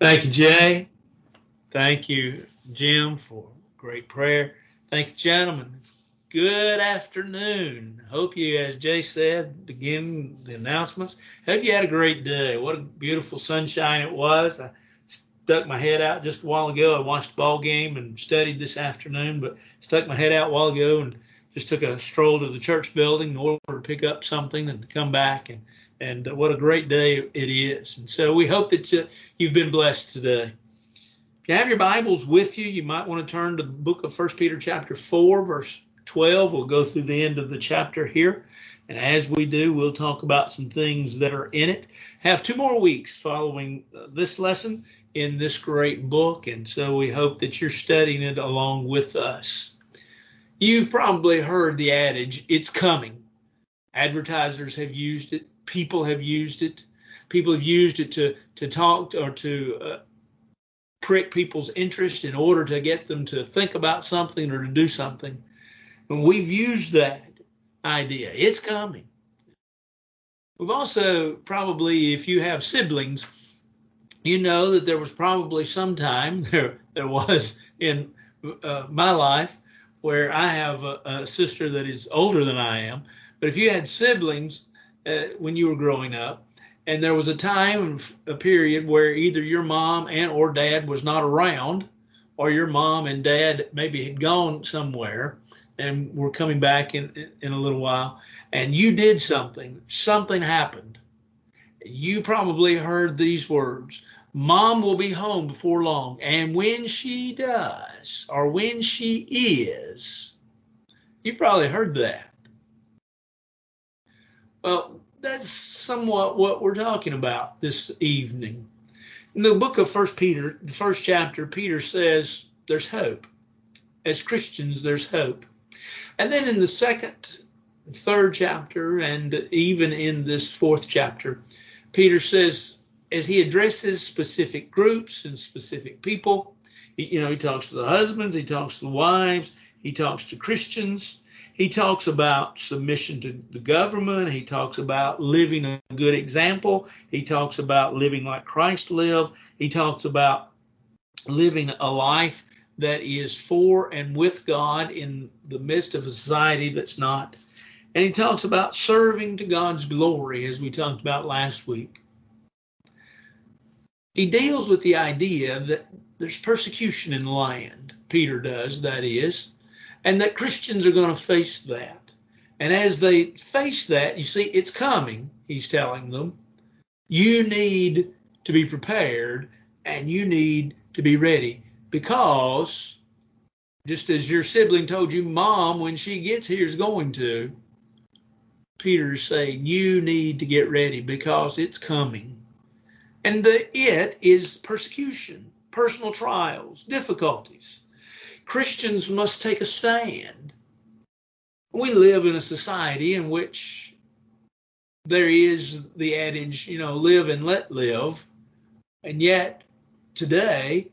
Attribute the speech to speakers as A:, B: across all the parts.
A: Thank you, Jay. Thank you, Jim, for great prayer. Thank you, gentlemen. It's good afternoon. Hope you, as Jay said, begin the announcements. Hope you had a great day. What a beautiful sunshine it was. I stuck my head out just a while ago. I watched the ball game and studied this afternoon, but stuck my head out a while ago and just took a stroll to the church building in order to pick up something and come back. And what a great day it is. And so we hope that you've been blessed today. If you have your Bibles with you, you might want to turn to the book of 1 Peter chapter 4, verse 12. We'll go through the end of the chapter here. And as we do, we'll talk about some things that are in it. Have 2 more weeks following this lesson in this great book. And so we hope that you're studying it along with us. You've probably heard the adage, it's coming. Advertisers have used it. People have used it. People have used it to talk or to prick people's interest in order to get them to think about something or to do something. And we've used that idea. It's coming. We've also probably, if you have siblings, you know that there was probably some time, there was in my life, where I have a sister that is older than I am. But if you had siblings when you were growing up, and there was a time, a period where either your mom and or dad was not around, or your mom and dad maybe had gone somewhere and were coming back in a little while, and you did something happened. You probably heard these words, Mom will be home before long, and when she does, or when she is, you've probably heard that. Well, that's somewhat what we're talking about this evening. In the book of 1 Peter, the first chapter, Peter says there's hope. As Christians, there's hope. And then in the second, third chapter, and even in this fourth chapter, Peter says, as he addresses specific groups and specific people, he talks to the husbands, he talks to the wives, he talks to Christians. He talks about submission to the government. He talks about living a good example. He talks about living like Christ lived. He talks about living a life that is for and with God in the midst of a society that's not. And he talks about serving to God's glory, as we talked about last week. He deals with the idea that there's persecution in the land. Peter does, that is. And that Christians are going to face that. And as they face that, you see, it's coming, he's telling them. You need to be prepared and you need to be ready. Because, just as your sibling told you, Mom, when she gets here, is going to, Peter's saying, you need to get ready because it's coming. And it is persecution, personal trials, difficulties. Christians must take a stand. We live in a society in which there is the adage, live and let live. And yet today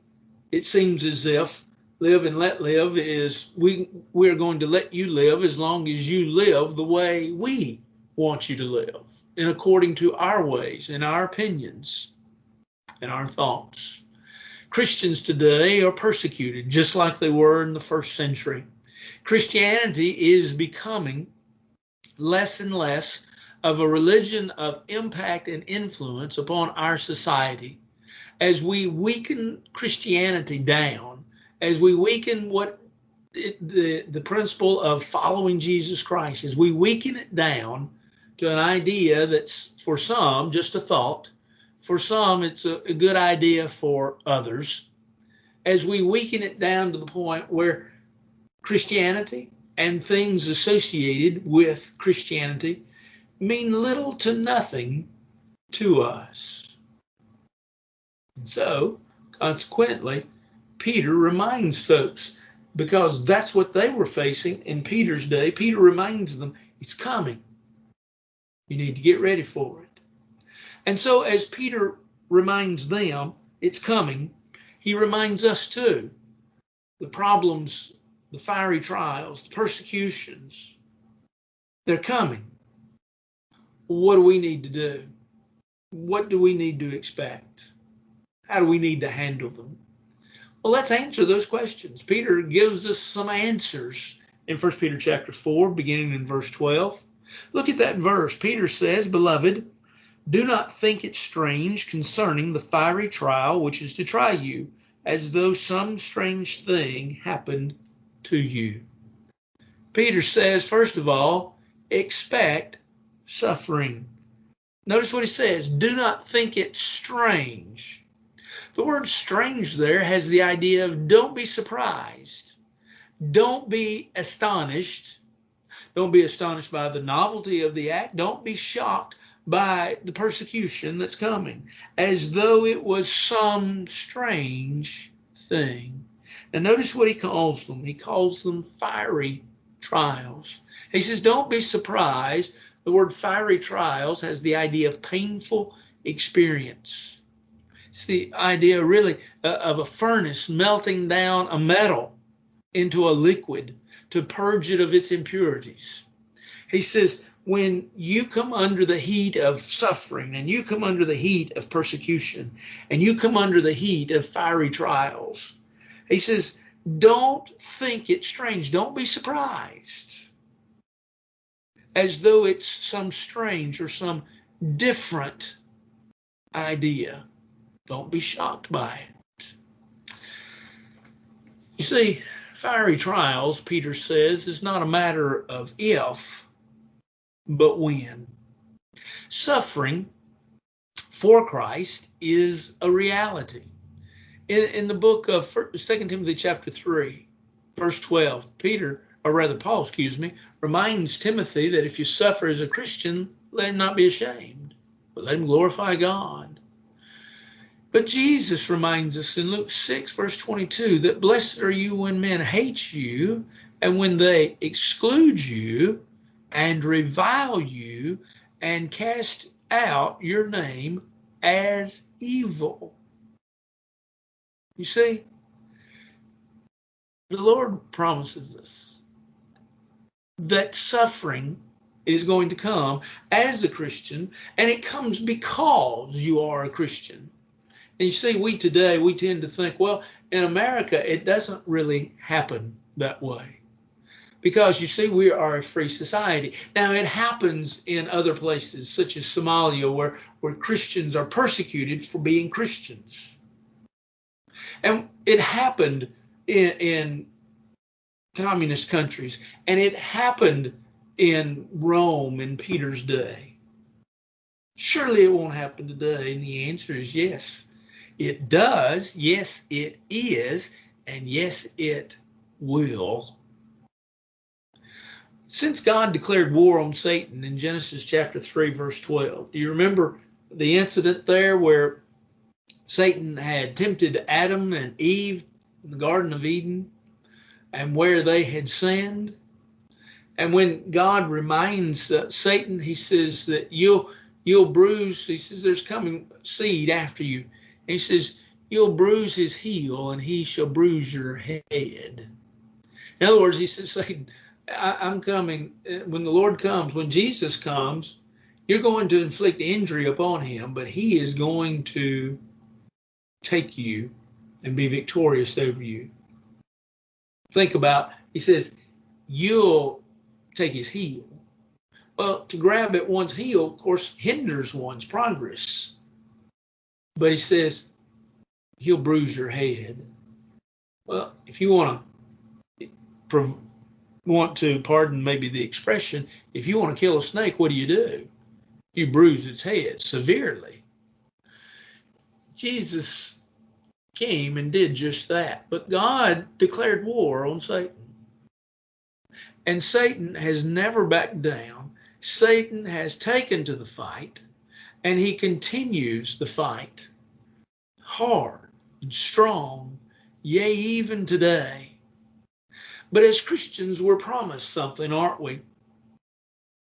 A: it seems as if live and let live is we're going to let you live as long as you live the way we want you to live and according to our ways and our opinions and our thoughts. Christians today are persecuted just like they were in the first century. Christianity is becoming less and less of a religion of impact and influence upon our society. As we weaken Christianity down, as we weaken the principle of following Jesus Christ, as we weaken it down to an idea that's for some just a thought, for some, it's a good idea for others. As we weaken it down to the point where Christianity and things associated with Christianity mean little to nothing to us. And so, consequently, Peter reminds folks, because that's what they were facing in Peter's day. Peter reminds them, it's coming. You need to get ready for it. And so as Peter reminds them it's coming, he reminds us too. The problems, the fiery trials, the persecutions, they're coming. What do we need to do? What do we need to expect? How do we need to handle them? Well, let's answer those questions. Peter gives us some answers in 1 Peter chapter 4, beginning in verse 12. Look at that verse. Peter says, "Beloved, do not think it strange concerning the fiery trial which is to try you, as though some strange thing happened to you." Peter says, first of all, expect suffering. Notice what he says, do not think it strange. The word strange there has the idea of don't be surprised. Don't be astonished. Don't be astonished by the novelty of the act. Don't be shocked by the persecution that's coming, as though it was some strange thing. Now notice what he calls them. He calls them fiery trials. He says, don't be surprised. The word fiery trials has the idea of painful experience. It's the idea really of a furnace melting down a metal into a liquid to purge it of its impurities. He says, when you come under the heat of suffering and you come under the heat of persecution and you come under the heat of fiery trials, he says, don't think it strange. Don't be surprised as though it's some strange or some different idea. Don't be shocked by it. You see, fiery trials, Peter says, is not a matter of if, but when. Suffering for Christ is a reality. In the book of 2 Timothy chapter 3, verse 12, Paul, reminds Timothy that if you suffer as a Christian, let him not be ashamed, but let him glorify God. But Jesus reminds us in Luke 6, verse 22, that blessed are you when men hate you and when they exclude you and revile you and cast out your name as evil. You see, the Lord promises us that suffering is going to come as a Christian, and it comes because you are a Christian. And you see, we tend to think, well, in America, it doesn't really happen that way. Because, you see, we are a free society. Now, it happens in other places, such as Somalia, where Christians are persecuted for being Christians. And it happened in communist countries. And it happened in Rome in Peter's day. Surely it won't happen today. And the answer is yes. It does. Yes, it is. And yes, it will. Since God declared war on Satan in Genesis chapter 3, verse 12, do you remember the incident there where Satan had tempted Adam and Eve in the Garden of Eden and where they had sinned? And when God reminds Satan, he says that you'll bruise, he says there's coming seed after you. And he says, you'll bruise his heel and he shall bruise your head. In other words, he says, Satan, I'm coming. When the Lord comes, when Jesus comes, you're going to inflict injury upon him, but he is going to take you and be victorious over you. Think about, he says, you'll take his heel. Well, to grab at one's heel, of course, hinders one's progress. But he says, he'll bruise your head. Well, if you want to, pardon maybe the expression, if you want to kill a snake, what do? You bruise its head severely. Jesus came and did just that. But God declared war on Satan. And Satan has never backed down. Satan has taken to the fight, and he continues the fight hard and strong, yea, even today. But as Christians, we're promised something, aren't we?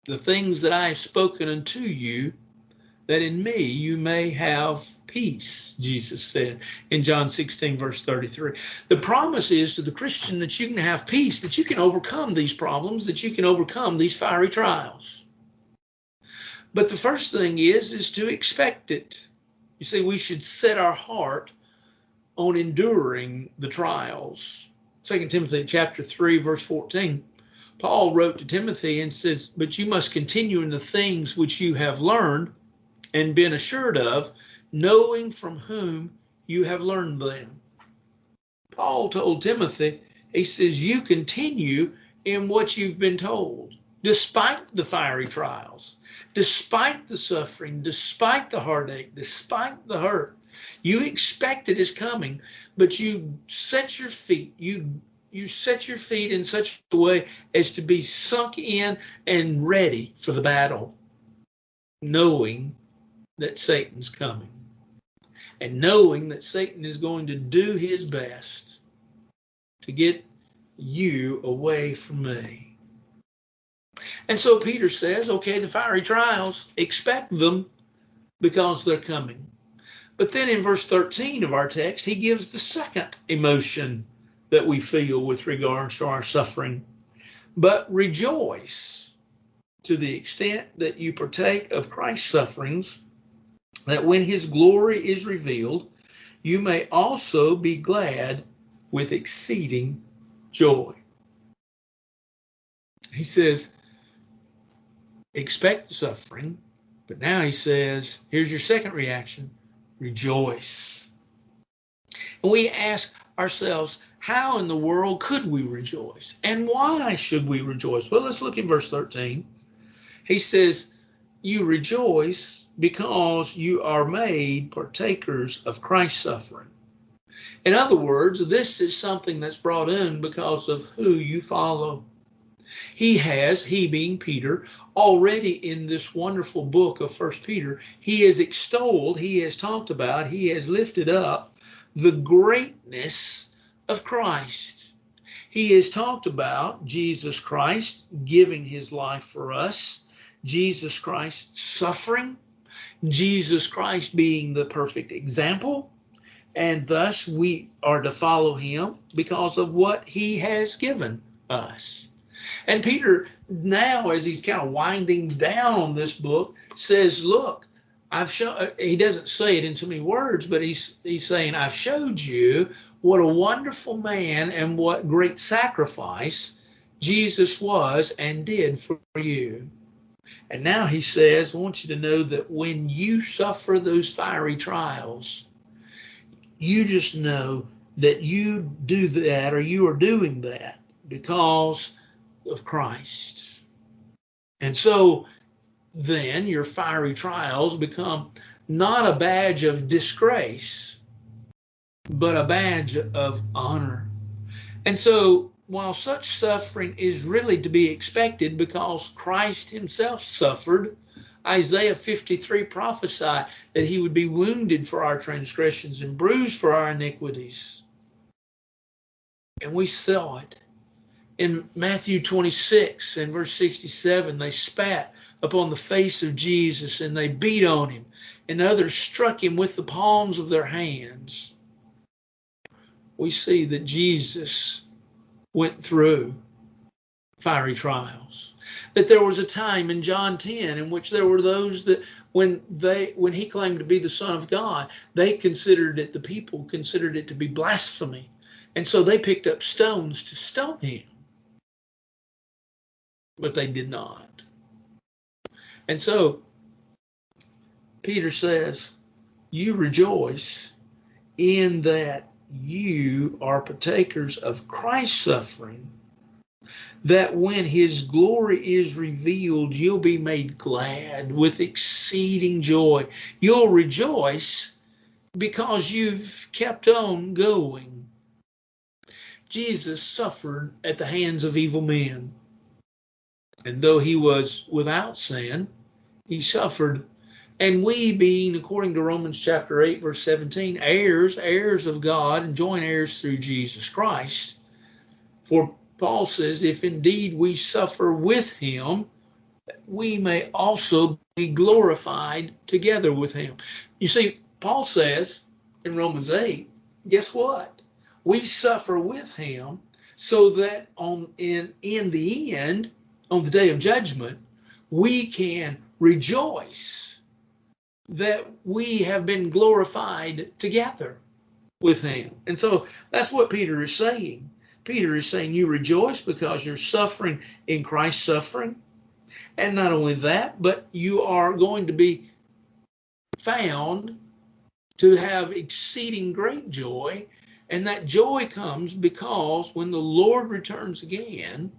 A: The things that I have spoken unto you, that in me you may have peace, Jesus said in John 16, verse 33. The promise is to the Christian that you can have peace, that you can overcome these problems, that you can overcome these fiery trials. But the first thing is to expect it. You see, we should set our heart on enduring the trials. 2 Timothy chapter 3, verse 14, Paul wrote to Timothy and says, "But you must continue in the things which you have learned and been assured of, knowing from whom you have learned them." Paul told Timothy, he says, you continue in what you've been told, despite the fiery trials, despite the suffering, despite the heartache, despite the hurt. You expect it is coming, but you set your feet, you set your feet in such a way as to be sunk in and ready for the battle, knowing that Satan's coming and knowing that Satan is going to do his best to get you away from me. And so Peter says, okay, the fiery trials, expect them because they're coming. But then in verse 13 of our text, he gives the second emotion that we feel with regards to our suffering. But rejoice to the extent that you partake of Christ's sufferings, that when his glory is revealed, you may also be glad with exceeding joy. He says, expect the suffering, but now he says, here's your second reaction, rejoice. And we ask ourselves, how in the world could we rejoice? And why should we rejoice? Well, let's look at verse 13. He says, you rejoice because you are made partakers of Christ's suffering. In other words, this is something that's brought in because of who you follow. He being Peter, already in this wonderful book of 1 Peter, he has extolled, he has talked about, he has lifted up the greatness of Christ. He has talked about Jesus Christ giving his life for us, Jesus Christ suffering, Jesus Christ being the perfect example, and thus we are to follow him because of what he has given us. And Peter, now as he's kind of winding down this book, says, look, he doesn't say it in so many words, but he's saying, I've showed you what a wonderful man and what great sacrifice Jesus was and did for you. And now he says, I want you to know that when you suffer those fiery trials, you just know that you do that, or you are doing that because of Christ. And so then your fiery trials become not a badge of disgrace, but a badge of honor. And so while such suffering is really to be expected because Christ himself suffered, Isaiah 53 prophesied that he would be wounded for our transgressions and bruised for our iniquities. And we saw it. In Matthew 26 and verse 67, they spat upon the face of Jesus and they beat on him, and others struck him with the palms of their hands. We see that Jesus went through fiery trials. That there was a time in John 10 in which there were those that when he claimed to be the Son of God, the people considered it to be blasphemy. And so they picked up stones to stone him. But they did not. And so Peter says, you rejoice in that you are partakers of Christ's suffering, that when his glory is revealed, you'll be made glad with exceeding joy. You'll rejoice because you've kept on going. Jesus suffered at the hands of evil men. And though he was without sin, he suffered. And we being, according to Romans chapter 8, verse 17, heirs of God, and joint heirs through Jesus Christ. For Paul says, if indeed we suffer with him, we may also be glorified together with him. You see, Paul says in Romans 8, guess what? We suffer with him so that in the end, on the day of judgment, we can rejoice that we have been glorified together with him. And so that's what Peter is saying. Peter is saying you rejoice because you're suffering in Christ's suffering. And not only that, but you are going to be found to have exceeding great joy. And that joy comes because when the Lord returns again,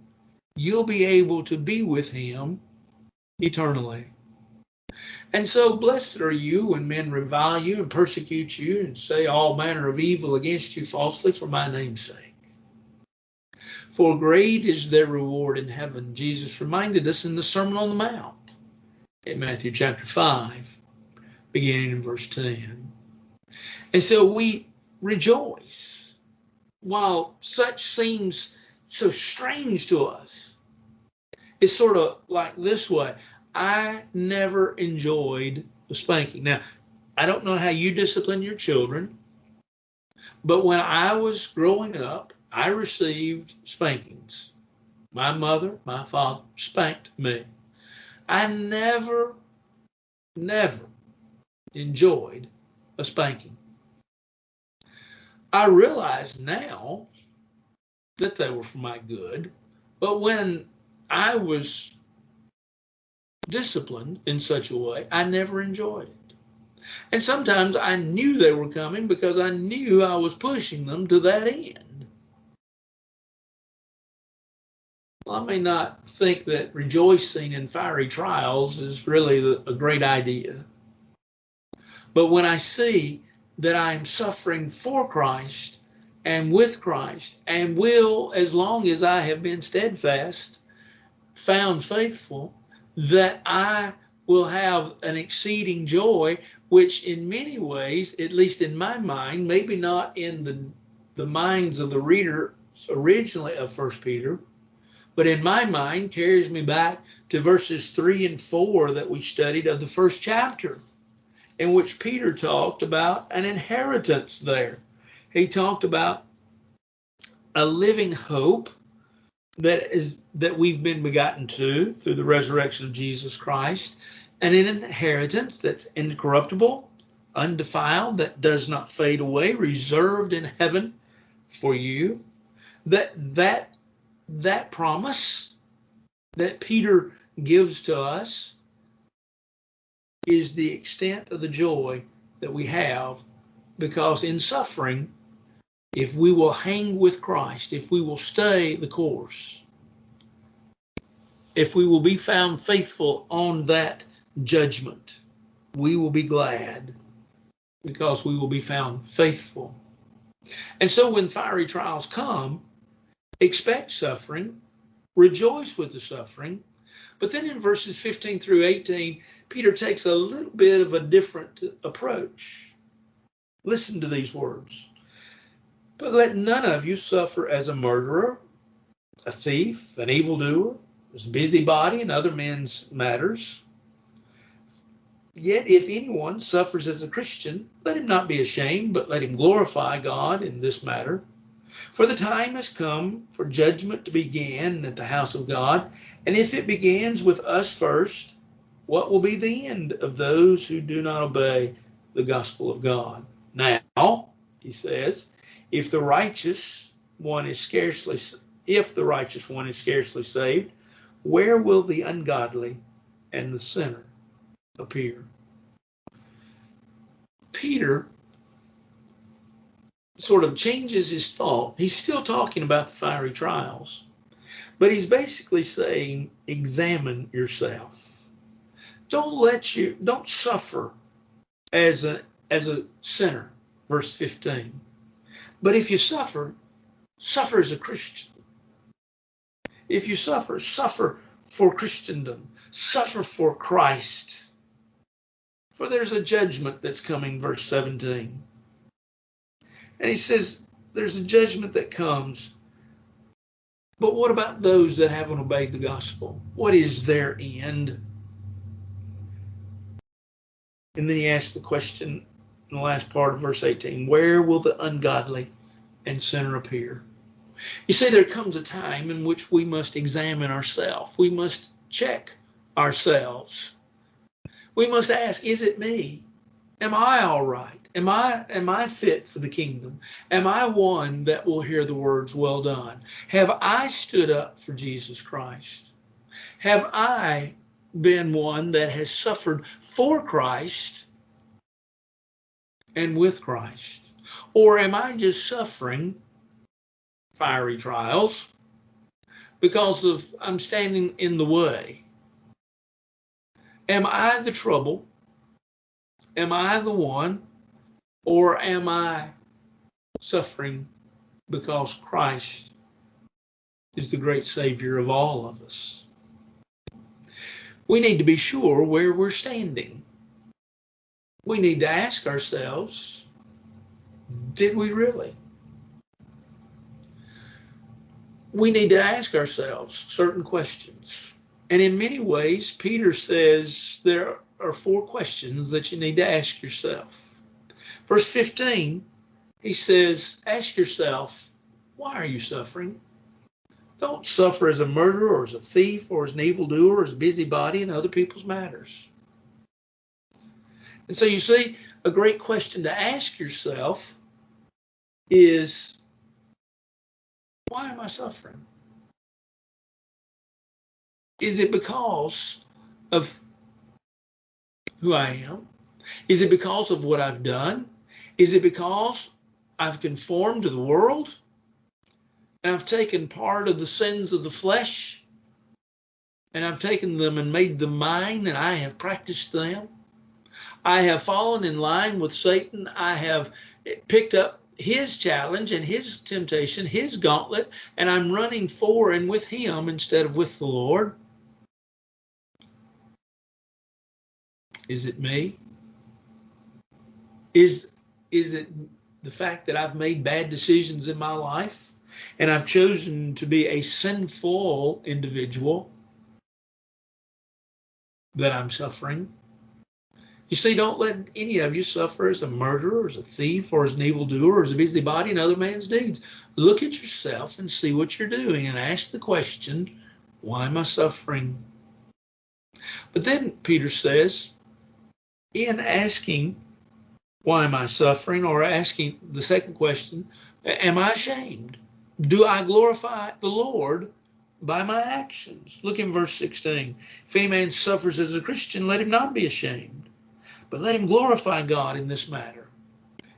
A: you'll be able to be with him eternally. And so blessed are you when men revile you and persecute you and say all manner of evil against you falsely for my name's sake. For great is their reward in heaven. Jesus reminded us in the Sermon on the Mount in Matthew chapter 5, beginning in verse 10. And so we rejoice. While such seems so strange to us, it's sort of like this way. I never enjoyed a spanking. Now, I don't know how you discipline your children, but when I was growing up, I received spankings. My mother, my father spanked me. I never enjoyed a spanking. I realize now that they were for my good, but when I was disciplined in such a way, I never enjoyed it. And sometimes I knew they were coming because I knew I was pushing them to that end. Well, I may not think that rejoicing in fiery trials is really a great idea. But when I see that I am suffering for Christ and with Christ and will, as long as I have been steadfast, found faithful, that I will have an exceeding joy, which in many ways, at least in my mind, maybe not in the minds of the reader originally of 1 Peter, but in my mind carries me back to verses 3 and 4 that we studied of the first chapter, in which Peter talked about an inheritance there. He talked about a living hope that we've been begotten to through the resurrection of Jesus Christ, and an inheritance that's incorruptible, undefiled, that does not fade away, reserved in heaven for you. That promise that Peter gives to us is the extent of the joy that we have, because in suffering, if we will hang with Christ, if we will stay the course, if we will be found faithful on that judgment, we will be glad because we will be found faithful. And so when fiery trials come, expect suffering, rejoice with the suffering. But then in verses 15 through 18, Peter takes a little bit of a different approach. Listen to these words. But let none of you suffer as a murderer, a thief, an evildoer, as a busybody in other men's matters. Yet if anyone suffers as a Christian, let him not be ashamed, but let him glorify God in this matter. For the time has come for judgment to begin at the house of God. And if it begins with us first, what will be the end of those who do not obey the gospel of God? Now, he says, if the righteous one is scarcely saved, where will the ungodly and the sinner appear? Peter sort of changes his thought. He's still talking about the fiery trials, but he's basically saying, examine yourself. Don't suffer as a sinner, verse 15. But if you suffer as a Christian. If you suffer for Christendom, suffer for Christ. For there's a judgment that's coming, verse 17. And he says there's a judgment that comes. But what about those that haven't obeyed the gospel? What is their end? And then he asks the question in the last part of verse 18, where will the ungodly and sinner appear? You see, there comes a time in which we must examine ourselves. We must check ourselves. We must ask, is it me? Am I all right? Am I fit for the kingdom? Am I one that will hear the words, well done? Have I stood up for Jesus Christ? Have I been one that has suffered for Christ and with Christ? Or am I just suffering fiery trials because I'm standing in the way? Am I the trouble? Am I the one? Or am I suffering because Christ is the great Savior of all of us? We need to be sure where we're standing. We need to ask ourselves, did we really? We need to ask ourselves certain questions. And in many ways, Peter says there are 4 questions that you need to ask yourself. Verse 15, he says, ask yourself, why are you suffering? Don't suffer as a murderer or as a thief or as an evildoer or as a busybody in other people's matters. And so you see, a great question to ask yourself is, why am I suffering? Is it because of who I am? Is it because of what I've done? Is it because I've conformed to the world and I've taken part of the sins of the flesh and I've taken them and made them mine and I have practiced them? I have fallen in line with Satan. I have picked up his challenge and his temptation, his gauntlet, and I'm running for and with him instead of with the Lord. Is it me? Is it the fact that I've made bad decisions in my life and I've chosen to be a sinful individual that I'm suffering? You see, don't let any of you suffer as a murderer, or as a thief, or as an evildoer, or as a busybody in other man's deeds. Look at yourself and see what you're doing and ask the question, why am I suffering? But then Peter says, in asking, why am I suffering? Or asking the second question, am I ashamed? Do I glorify the Lord by my actions? Look in verse 16. If any man suffers as a Christian, let him not be ashamed, but let him glorify God in this matter.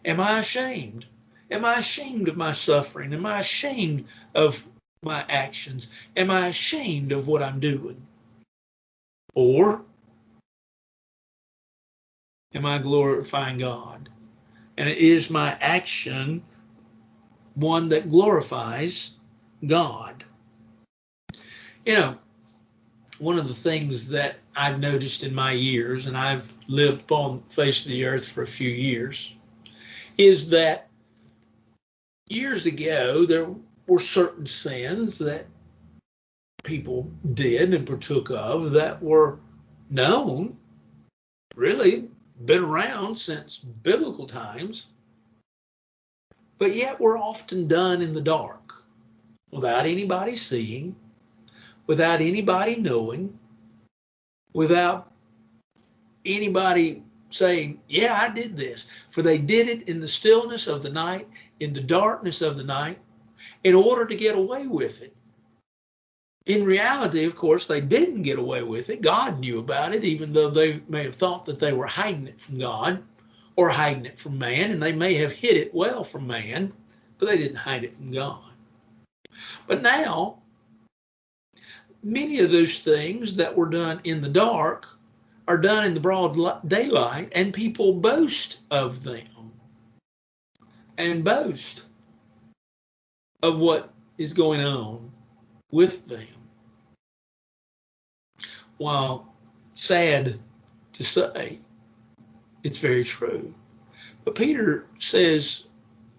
A: Am I ashamed? Am I ashamed of my suffering? Am I ashamed of my actions? Am I ashamed of what I'm doing? Or am I glorifying God? And is my action one that glorifies God? You know, one of the things that I've noticed in my years, and I've lived upon the face of the earth for a few years, is that years ago there were certain sins that people did and partook of that were known, really been around since biblical times, but yet were often done in the dark, without anybody seeing, without anybody knowing, without anybody saying, yeah, I did this. For they did it in the stillness of the night, in the darkness of the night, in order to get away with it. In reality, of course, they didn't get away with it. God knew about it, even though they may have thought that they were hiding it from God or hiding it from man, and they may have hid it well from man, but they didn't hide it from God. But now, many of those things that were done in the dark are done in the broad daylight, and people boast of them and boast of what is going on with them. While sad to say, it's very true. But Peter says,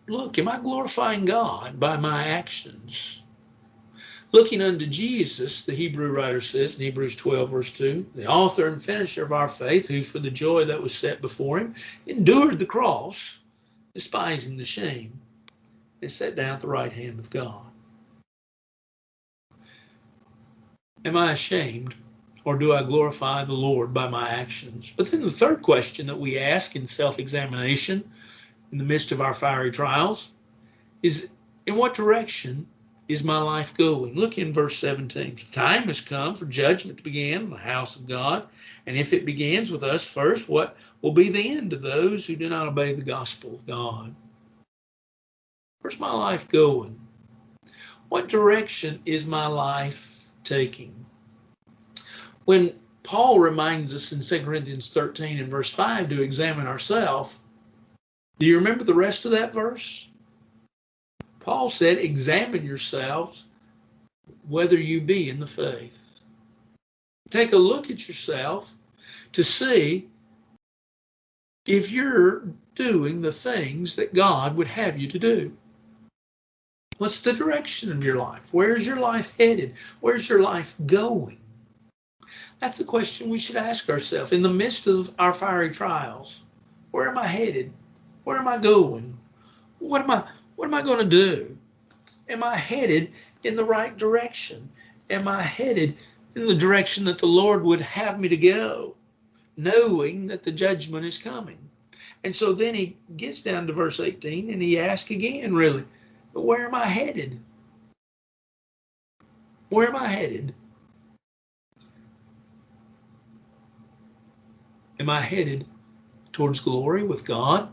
A: look, am I glorifying God by my actions? Looking unto Jesus, the Hebrew writer says in Hebrews 12, verse 2, the author and finisher of our faith, who for the joy that was set before him endured the cross, despising the shame, and sat down at the right hand of God. Am I ashamed, or do I glorify the Lord by my actions? But then the third question that we ask in self-examination in the midst of our fiery trials is, in what direction is my life going? Look in verse 17. The time has come for judgment to begin in the house of God. And if it begins with us first, what will be the end of those who do not obey the gospel of God? Where's my life going? What direction is my life taking? When Paul reminds us in 2 Corinthians 13 and verse 5 to examine ourselves, do you remember the rest of that verse? Paul said, examine yourselves whether you be in the faith. Take a look at yourself to see if you're doing the things that God would have you to do. What's the direction of your life? Where's your life headed? Where's your life going? That's the question we should ask ourselves in the midst of our fiery trials. Where am I headed? Where am I going? What am I going to do? Am I headed in the right direction? Am I headed in the direction that the Lord would have me to go, knowing that the judgment is coming? And so then he gets down to verse 18 and he asks again, really, where am I headed? Where am I headed? Am I headed towards glory with God?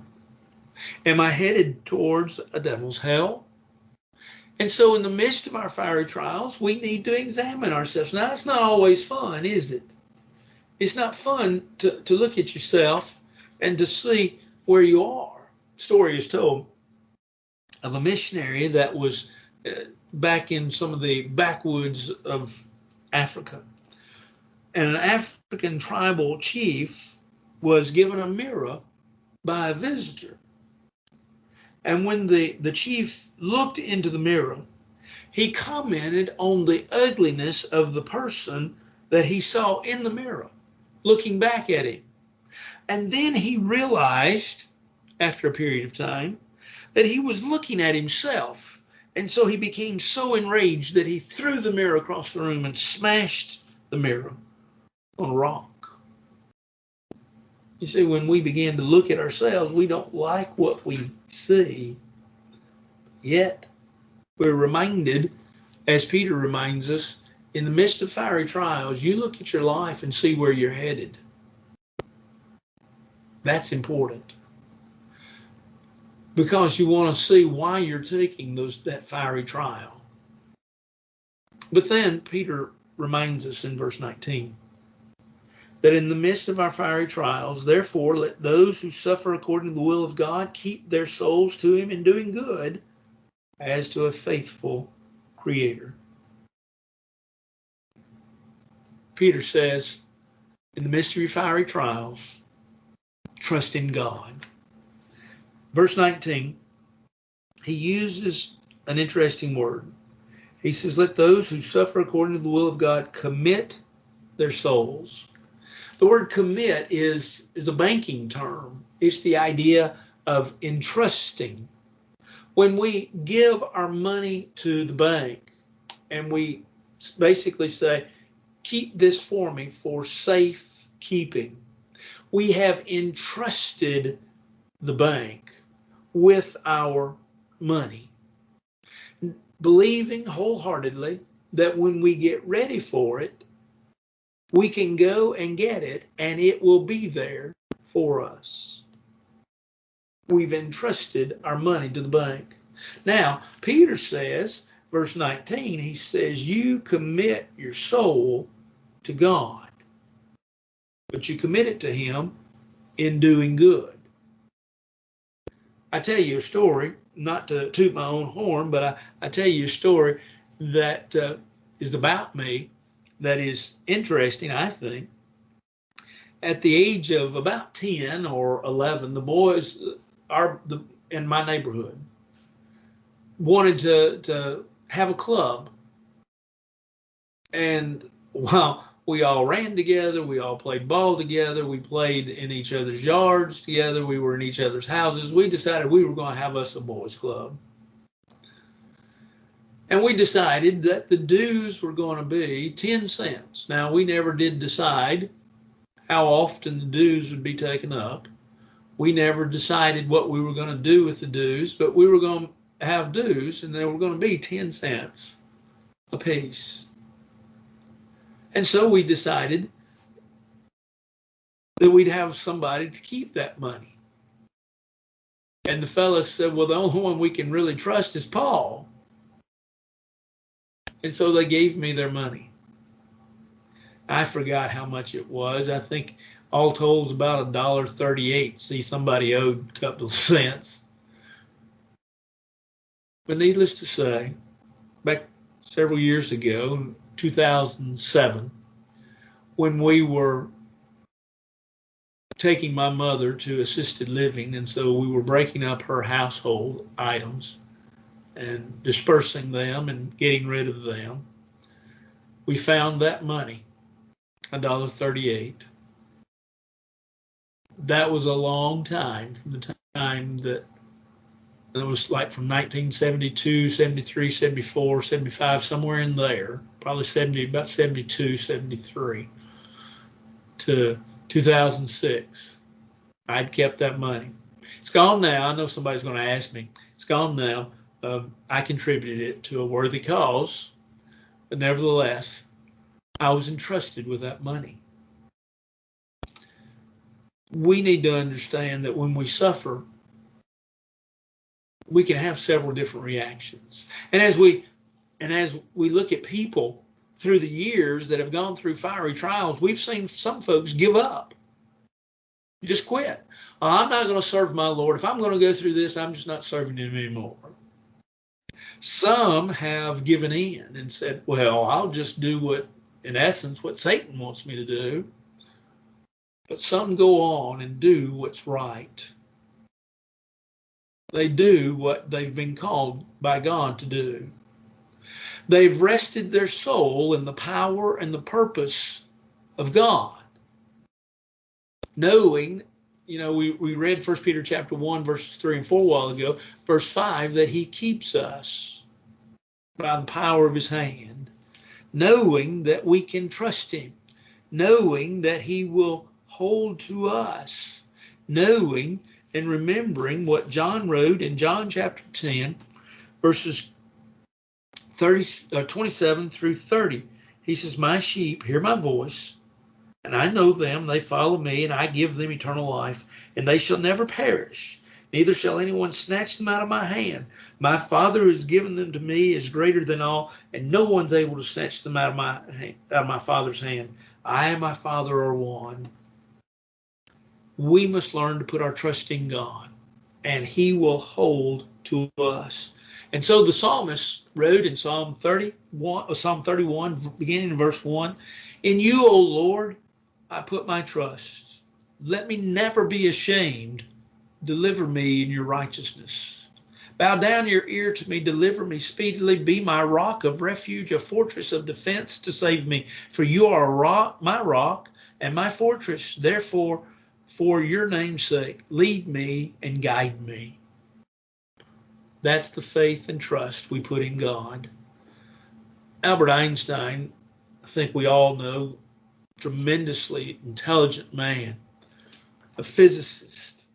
A: Am I headed towards a devil's hell? And so in the midst of our fiery trials, we need to examine ourselves. Now, it's not always fun, is it? It's not fun to look at yourself and to see where you are. A story is told of a missionary that was back in some of the backwoods of Africa. And an African tribal chief was given a mirror by a visitor. And when the chief looked into the mirror, he commented on the ugliness of the person that he saw in the mirror, looking back at him. And then he realized, after a period of time, that he was looking at himself. And so he became so enraged that he threw the mirror across the room and smashed the mirror on a rock. You see, when we begin to look at ourselves, we don't like what we see. Yet, we're reminded, as Peter reminds us, in the midst of fiery trials, you look at your life and see where you're headed. That's important. Because you want to see why you're taking that fiery trial. But then Peter reminds us in verse 19 that in the midst of our fiery trials, therefore, let those who suffer according to the will of God keep their souls to him in doing good as to a faithful Creator. Peter says, in the midst of your fiery trials, trust in God. Verse 19, he uses an interesting word. He says, let those who suffer according to the will of God commit their souls. The word commit is a banking term. It's the idea of entrusting. When we give our money to the bank and we basically say, keep this for me for safe keeping, we have entrusted the bank with our money, believing wholeheartedly that when we get ready for it, we can go and get it and it will be there for us. We've entrusted our money to the bank. Now, Peter says, verse 19, he says, you commit your soul to God, but you commit it to him in doing good. I tell you a story, not to toot my own horn, but I tell you a story that is about me that is interesting, I think. At the age of about 10 or 11, the boys in my neighborhood wanted to have a club. And while we all ran together, we all played ball together, we played in each other's yards together, we were in each other's houses, we decided we were going to have us a boys club. And we decided that the dues were going to be 10 cents. Now, we never did decide how often the dues would be taken up. We never decided what we were going to do with the dues, but we were going to have dues, and they were going to be 10 cents a piece. And so we decided that we'd have somebody to keep that money. And the fellow said, well, the only one we can really trust is Paul. And so they gave me their money. I forgot how much it was. I think all told it was about $1.38. See, somebody owed a couple of cents. But needless to say, back several years ago, 2007, when we were taking my mother to assisted living, and so we were breaking up her household items and dispersing them and getting rid of them, we found that money, $1.38. That was a long time from the time that it was like from 1972, 73, 74, 75, somewhere in there, probably about 72, 73 to 2006. I'd kept that money. It's gone now. I know somebody's going to ask me. It's gone now. I contributed it to a worthy cause, but nevertheless, I was entrusted with that money. We need to understand that when we suffer, we can have several different reactions. And as we look at people through the years that have gone through fiery trials, we've seen some folks give up. Just quit. I'm not going to serve my Lord. If I'm going to go through this, I'm just not serving him anymore. Some have given in and said, well, I'll just do what Satan wants me to do. But some go on and do what's right. They do what they've been called by God to do. They've rested their soul in the power and the purpose of God. Knowing, we read 1 Peter chapter 1, verses 3 and 4 a while ago, verse 5, that he keeps us by the power of his hand, knowing that we can trust him, knowing that he will hold to us, knowing and remembering what John wrote in John chapter 10, verses 27 through 30. He says, my sheep hear my voice, and I know them, they follow me, and I give them eternal life, and they shall never perish, neither shall anyone snatch them out of my hand. My Father who has given them to me is greater than all, and no one's able to snatch them out of my Father's hand. I and my Father are one. We must learn to put our trust in God, and he will hold to us. And so the psalmist wrote in Psalm 31, beginning in verse 1, in you, O Lord, I put my trust. Let me never be ashamed. Deliver me in your righteousness. Bow down your ear to me. Deliver me speedily. Be my rock of refuge, a fortress of defense to save me. For you are my rock and my fortress. Therefore, for your name's sake, lead me and guide me. That's the faith and trust we put in God. Albert Einstein, I think we all know, tremendously intelligent man, a physicist,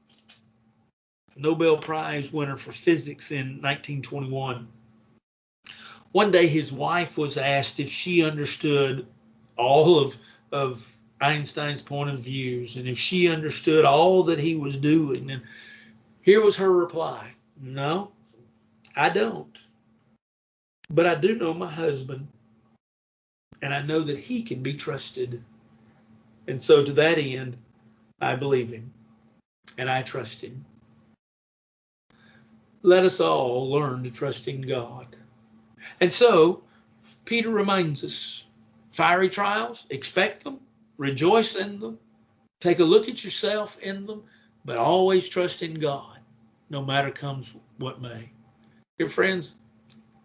A: a Nobel Prize winner for physics in 1921. One day his wife was asked if she understood all of Einstein's point of views and if she understood all that he was doing. And here was her reply: no, I don't. But I do know my husband, and I know that he can be trusted. And so to that end, I believe him and I trust him. Let us all learn to trust in God. And so Peter reminds us, fiery trials, expect them, rejoice in them, take a look at yourself in them, but always trust in God, no matter comes what may. Dear friends,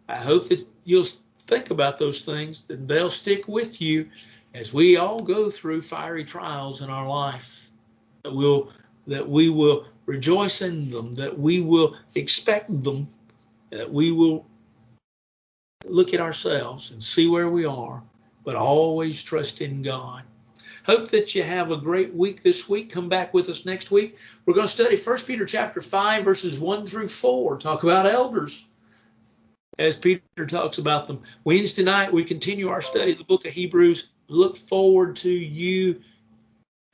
A: I hope that you'll think about those things, and they'll stick with you as we all go through fiery trials in our life, that we will rejoice in them, that we will expect them, that we will look at ourselves and see where we are, but always trust in God. Hope that you have a great week this week. Come back with us next week. We're going to study 1 Peter chapter 5, verses 1 through 4. Talk about elders as Peter talks about them. Wednesday night, we continue our study of the book of Hebrews. Look forward to you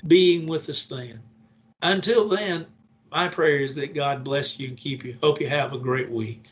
A: being with us then. Until then, my prayer is that God bless you and keep you. Hope you have a great week.